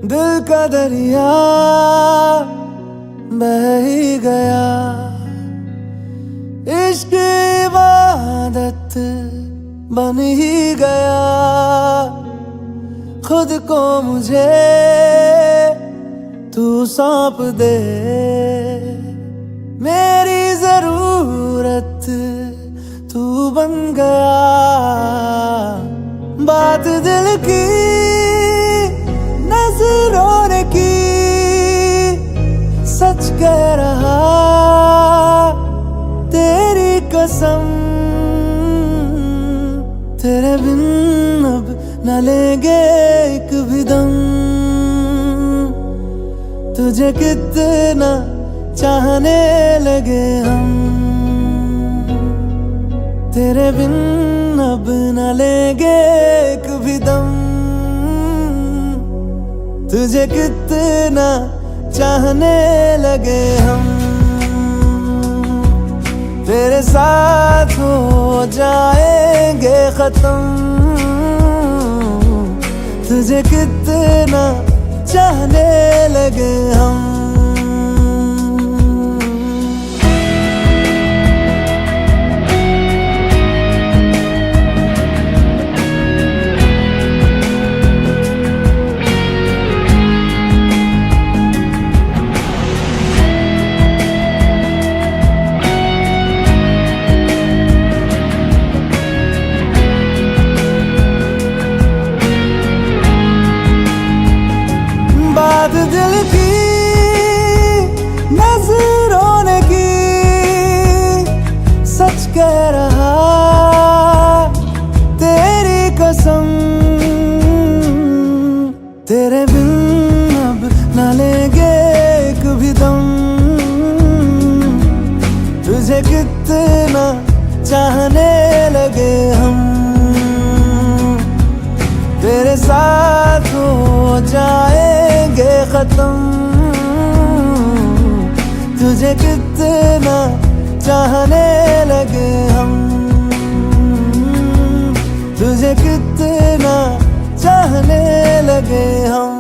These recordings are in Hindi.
दिल का दरिया बह ही गया, इश्क इबादत बन ही गया। खुद को मुझे तू सौंप दे, मेरी जरूरत तू बन गया। बात दिल की नजरों ने की, सच कह रहा तेरी कसम। तेरे बिन अब न लेंगे एक भी दम, तुझे कितना चाहने लगे हम। तेरे बिन अब न लेंगे एक भी दम, तुझे कितना चाहने लगे हम। तेरे साथ हो जाएंगे खत्म, तुझे कितना चाहने लगे हम। बात दिल की नजरों ने की, सच कह रहा तेरी कसम। तेरे बिन अब न लेंगे एक भी दम, तुझे कितना चाहने लगे हम। तेरे साथ हो जाएंगे खत्म, तुझे कितना चाहने लगे हम। तुझे कितना चाहने लगे हम।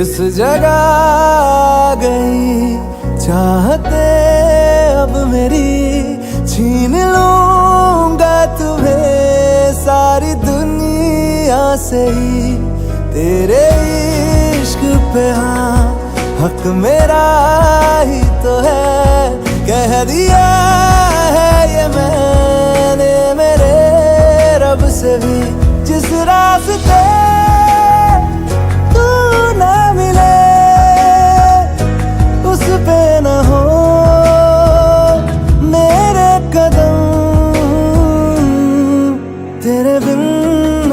इस जगह आ गई चाहते अब मेरी, छीन लूंगा तुम्हें सारी दुनिया से ही। तेरे इश्क पे हाँ हक मेरा ही तो है, कह दिया है ये मैंने मेरे रब से भी। जिस रास्ते पे न हो मेरे कदम, तेरे बिन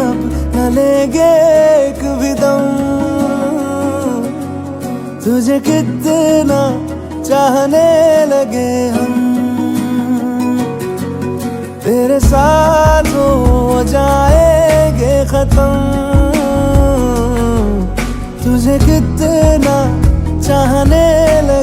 अब न लेंगे एक भी दम, तुझे कितना चाहने लगे हम। तेरे साथ हो जाएंगे खत्म, तुझे कितना चाहने लगे